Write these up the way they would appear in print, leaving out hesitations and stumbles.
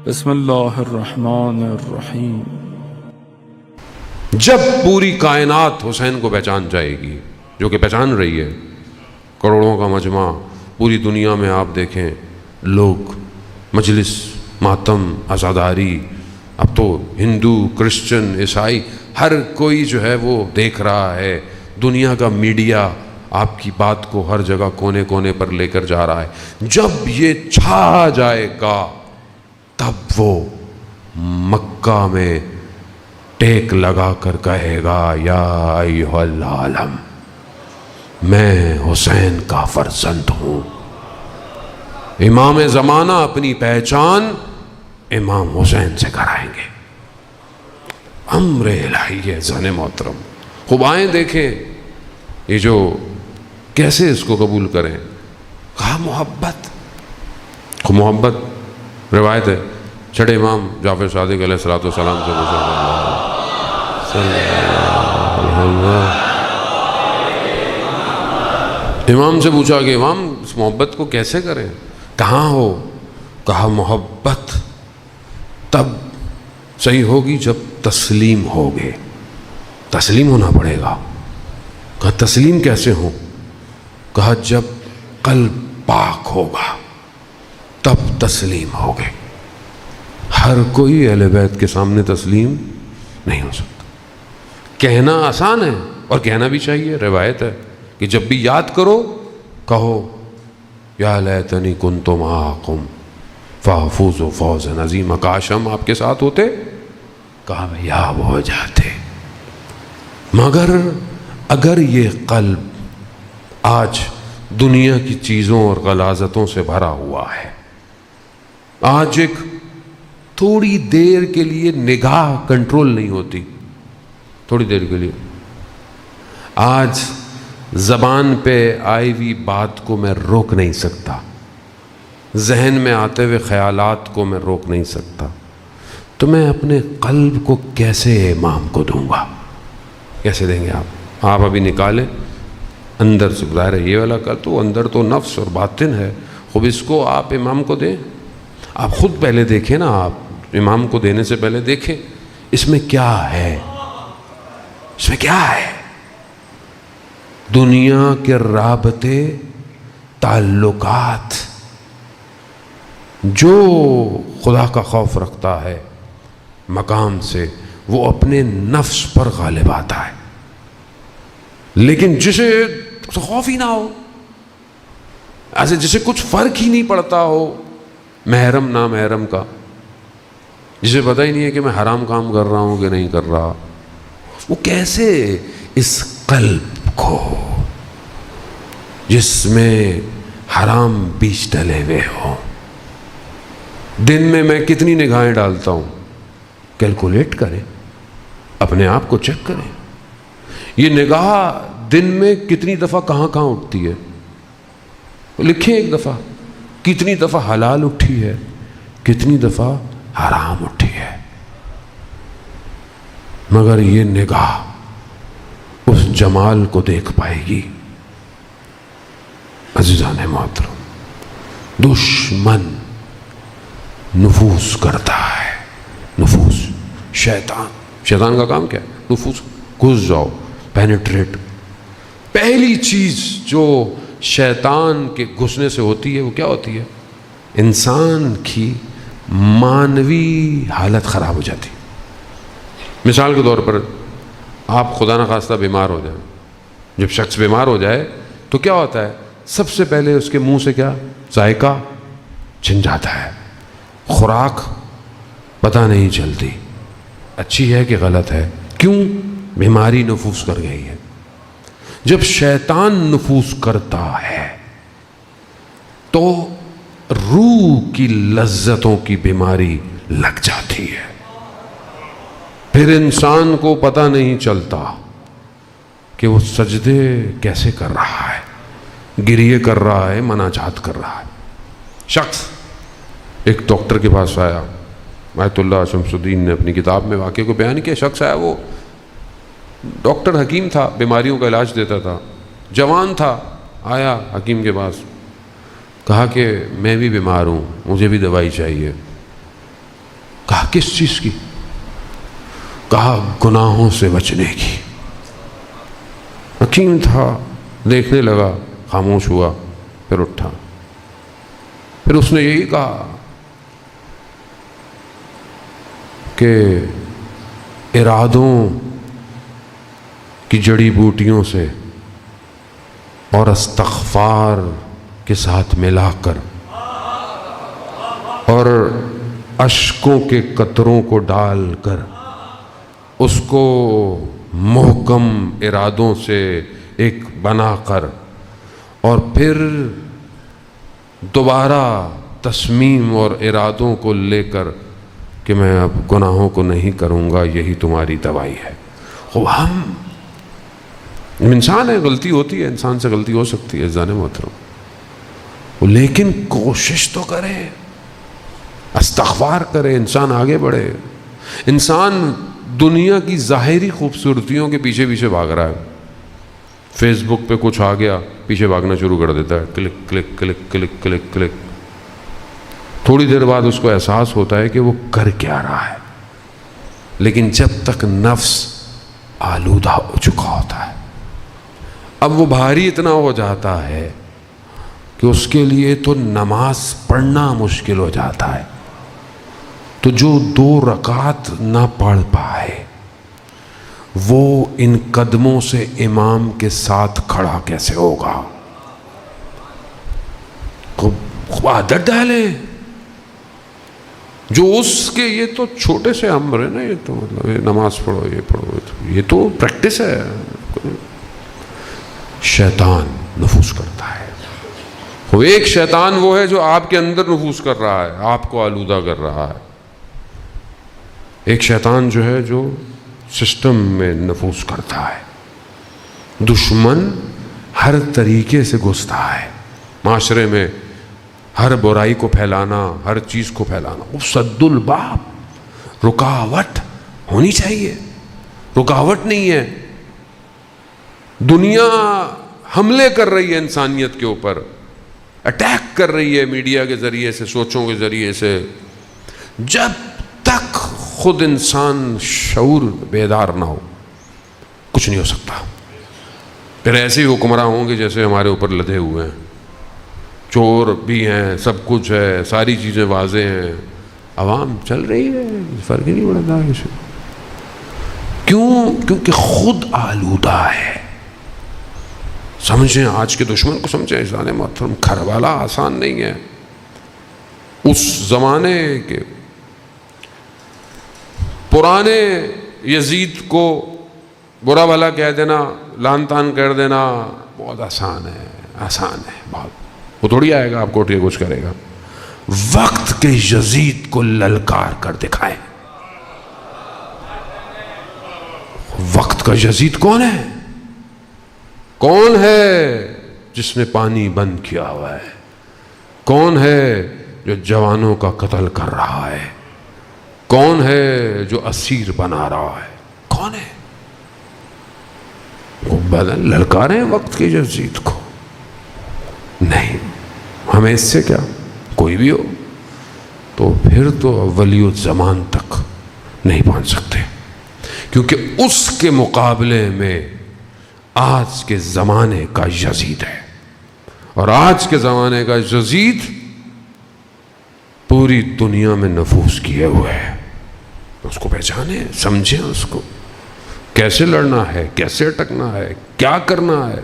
بسم اللہ الرحمن الرحیم۔ جب پوری کائنات حسین کو پہچان جائے گی، جو کہ پہچان رہی ہے، کروڑوں کا مجمع پوری دنیا میں آپ دیکھیں، لوگ مجلس، ماتم، عزاداری، اب تو ہندو، کرسچن، عیسائی، ہر کوئی جو ہے وہ دیکھ رہا ہے۔ دنیا کا میڈیا آپ کی بات کو ہر جگہ کونے کونے پر لے کر جا رہا ہے۔ جب یہ چھا جائے گا تب وہ مکہ میں ٹیک لگا کر کہے گا، یا ایھا العالم، میں حسین کا فرزند ہوں۔ امام زمانہ اپنی پہچان امام حسین سے کرائیں گے۔ امر الہی ہے زن محترم۔ خوب آئیں دیکھیں یہ جو کیسے اس کو قبول کریں۔ کہا محبت، خوب محبت روایت ہے، چھڑے امام جعفر صادق علیہ السلام سے امام سے پوچھا کہ امام اس محبت کو کیسے کریں، کہاں ہو؟ کہا محبت تب صحیح ہوگی جب تسلیم ہوگے، تسلیم ہونا پڑے گا۔ کہا تسلیم کیسے ہوں؟ کہا جب قلب پاک ہوگا تب تسلیم ہوگے۔ ہر کوئی اہل بیت کے سامنے تسلیم نہیں ہو سکتا۔ کہنا آسان ہے اور کہنا بھی چاہیے، روایت ہے کہ جب بھی یاد کرو کہو یا لیتنی کنت معکم فافوز فوزا عظیما، کاش ہم آپ کے ساتھ ہوتے، کہا یاب ہو جاتے۔ مگر اگر یہ قلب آج دنیا کی چیزوں اور غلاظتوں سے بھرا ہوا ہے، آج ایک تھوڑی دیر کے لیے نگاہ کنٹرول نہیں ہوتی، تھوڑی دیر کے لیے، آج زبان پہ آئی ہوئی بات کو میں روک نہیں سکتا، ذہن میں آتے ہوئے خیالات کو میں روک نہیں سکتا، تو میں اپنے قلب کو کیسے امام کو دوں گا؟ کیسے دیں گے آپ ابھی نکالیں اندر سے، ظاہر ہے یہ والا کر تو اندر تو نفس اور باطن ہے، خوب اس کو آپ امام کو دیں۔ آپ خود پہلے دیکھیں نا، آپ امام کو دینے سے پہلے دیکھیں اس میں کیا ہے، اس میں کیا ہے۔ دنیا کے رابطے، تعلقات، جو خدا کا خوف رکھتا ہے مقام سے، وہ اپنے نفس پر غالب آتا ہے، لیکن جسے خوف ہی نہ ہو، ایسے جسے کچھ فرق ہی نہیں پڑتا ہو محرم نامحرم کا، جسے پتہ ہی نہیں ہے کہ میں حرام کام کر رہا ہوں کہ نہیں کر رہا، وہ کیسے اس قلب کو جس میں حرام بیج ڈلے ہوئے ہوں، دن میں کتنی نگاہیں ڈالتا ہوں، کیلکولیٹ کریں، اپنے آپ کو چیک کریں، یہ نگاہ دن میں کتنی دفعہ کہاں کہاں اٹھتی ہے، لکھیں ایک دفعہ، کتنی دفعہ حلال اٹھی ہے، کتنی دفعہ حرام اٹھی ہے۔ مگر یہ نگاہ اس جمال کو دیکھ پائے گی۔ عزیزان محترم، دشمن نفوذ کرتا ہے، نفوذ، شیطان کا کام کیا ہے؟ نفوذ، گھس جاؤ، پینیٹریٹ۔ پہلی چیز جو شیطان کے گھسنے سے ہوتی ہے وہ کیا ہوتی ہے؟ انسان کی مانوی حالت خراب ہو جاتی۔ مثال کے طور پر آپ خدا نخواستہ بیمار ہو جائیں، جب شخص بیمار ہو جائے تو کیا ہوتا ہے؟ سب سے پہلے اس کے منہ سے کیا ذائقہ چھن جاتا ہے، خوراک پتہ نہیں چلتی اچھی ہے کہ غلط ہے، کیوں؟ بیماری نفوذ کر گئی ہے۔ جب شیطان نفوذ کرتا ہے تو روح کی لذتوں کی بیماری لگ جاتی ہے، پھر انسان کو پتہ نہیں چلتا کہ وہ سجدے کیسے کر رہا ہے، گریے کر رہا ہے، مناجات کر رہا ہے۔ شخص ایک ڈاکٹر کے پاس آیا، آیت اللہ شمس الدین نے اپنی کتاب میں واقعے کو بیان کیا۔ شخص آیا، وہ ڈاکٹر حکیم تھا، بیماریوں کا علاج دیتا تھا، جوان تھا، آیا حکیم کے پاس، کہا کہ میں بھی بیمار ہوں، مجھے بھی دوائی چاہیے۔ کس چیز کی؟ کہا گناہوں سے بچنے کی۔ حکیم تھا، دیکھنے لگا، خاموش ہوا، پھر اٹھا، پھر اس نے یہی کہا کہ ارادوں کی جڑی بوٹیوں سے اور استغفار کے ساتھ ملا کر اور اشکوں کے قطروں کو ڈال کر اس کو محکم ارادوں سے ایک بنا کر اور پھر دوبارہ تصمیم اور ارادوں کو لے کر کہ میں اب گناہوں کو نہیں کروں گا، یہی تمہاری دوائی ہے۔ ہم انسان ہے، غلطی ہوتی ہے، انسان سے غلطی ہو سکتی ہے عزیزان محترم، لیکن کوشش تو کرے، استغفار کرے، انسان آگے بڑھے۔ انسان دنیا کی ظاہری خوبصورتیوں کے پیچھے پیچھے بھاگ رہا ہے، فیس بک پہ کچھ آ گیا پیچھے بھاگنا شروع کر دیتا ہے، click click click click click click, تھوڑی دیر بعد اس کو احساس ہوتا ہے کہ وہ کر کیا رہا ہے، لیکن جب تک نفس آلودہ ہو چکا ہوتا ہے، اب وہ بھاری اتنا ہو جاتا ہے کہ اس کے لیے تو نماز پڑھنا مشکل ہو جاتا ہے، تو جو 2 رکعت نہ پڑھ پائے وہ ان قدموں سے امام کے ساتھ کھڑا کیسے ہوگا؟ خوب عادت ڈالے، جو اس کے یہ تو چھوٹے سے امر ہے نا، یہ تو مطلب یہ نماز پڑھو، یہ پڑھو، یہ تو پریکٹس ہے۔ شیطان نفوذ کرتا ہے، وہ ایک شیطان وہ ہے جو آپ کے اندر نفوذ کر رہا ہے، آپ کو آلودہ کر رہا ہے، ایک شیطان جو ہے جو سسٹم میں نفوذ کرتا ہے۔ دشمن ہر طریقے سے گھستا ہے معاشرے میں، ہر برائی کو پھیلانا، ہر چیز کو پھیلانا۔ وہ سد الباب، رکاوٹ ہونی چاہیے، رکاوٹ نہیں ہے۔ دنیا حملے کر رہی ہے انسانیت کے اوپر، اٹیک کر رہی ہے میڈیا کے ذریعے سے، سوچوں کے ذریعے سے۔ جب تک خود انسان شعور بیدار نہ ہو کچھ نہیں ہو سکتا۔ پھر ایسے ہی حکمراں ہوں گے جیسے ہمارے اوپر لدے ہوئے ہیں، چور بھی ہیں، سب کچھ ہے، ساری چیزیں واضح ہیں، عوام چل رہی ہے، فرق ہی نہیں پڑتا کسی کو۔ کیوں؟ کیونکہ خود آلودہ ہے۔ سمجھیں آج کے دشمن کو، سمجھیں عزیزان محترم، کربلا آسان نہیں ہے۔ اس زمانے کے پرانے یزید کو برا بھلا کہہ دینا، لان تان کر دینا بہت آسان ہے، آسان ہے بہت۔ وہ تھوڑی آئے گا آپ کو اٹھ کے کچھ کرے گا۔ وقت کے یزید کو للکار کر دکھائیں۔ وقت کا یزید کون ہے؟ کون ہے جس نے پانی بند کیا ہوا ہے؟ کون ہے جو جوانوں کا قتل کر رہا ہے؟ کون ہے جو اسیر بنا رہا ہے؟ کون ہے؟ وہ بدل للکاریں وقت کے یزید کو؟ نہیں، ہمیں اس سے کیا، کوئی بھی ہو تو پھر تو ولی الزمان تک نہیں پہنچ سکتے، کیونکہ اس کے مقابلے میں آج کے زمانے کا یزید ہے، اور آج کے زمانے کا یزید پوری دنیا میں نفوذ کیے ہوئے ہے۔ اس کو پہچانیں، سمجھیں اس کو، کیسے لڑنا ہے، کیسے اٹکنا ہے، کیا کرنا ہے۔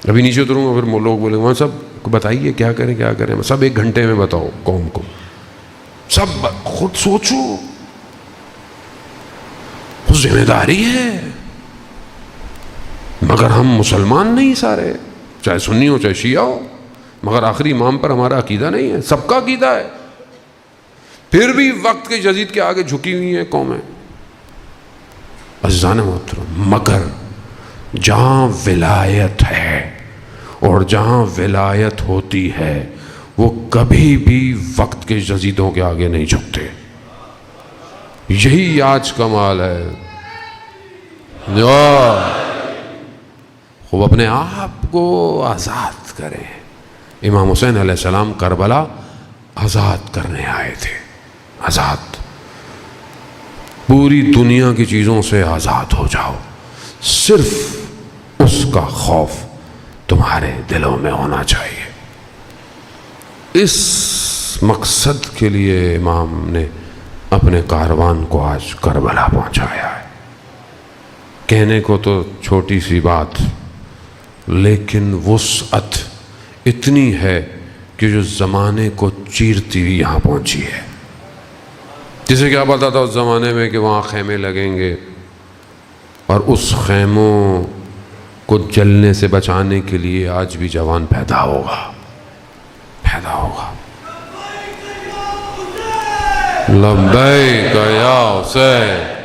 ابھی نیچے اتروں گا پھر لوگ بولیں وہاں سب بتائیے کیا کریں کیا کریں، سب 1 گھنٹے میں بتاؤ قوم کو، سب خود سوچو، خود ذمہ داری ہے۔ مگر ہم مسلمان نہیں سارے، چاہے سنی ہو چاہے شیعہ ہو، مگر آخری امام پر ہمارا عقیدہ نہیں ہے، سب کا عقیدہ ہے، پھر بھی وقت کے یزید کے آگے جھکی ہوئی ہیں قومیں۔ عزیزان محترم، مگر جہاں ولایت ہے اور جہاں ولایت ہوتی ہے وہ کبھی بھی وقت کے یزیدوں کے آگے نہیں جھکتے۔ یہی آج کمال ہے۔ خوب اپنے آپ کو آزاد کریں۔ امام حسین علیہ السلام کربلا آزاد کرنے آئے تھے، آزاد، پوری دنیا کی چیزوں سے آزاد ہو جاؤ، صرف اس کا خوف تمہارے دلوں میں ہونا چاہیے۔ اس مقصد کے لیے امام نے اپنے کاروان کو آج کربلا پہنچایا ہے۔ کہنے کو تو چھوٹی سی بات، لیکن وسعت اتنی ہے کہ جو زمانے کو چیرتی ہوئی یہاں پہنچی ہے۔ جسے کیا پتا تھا اس زمانے میں کہ وہاں خیمے لگیں گے، اور اس خیموں کو جلنے سے بچانے کے لیے آج بھی جوان پیدا ہوگا۔ لبیک یا حسین۔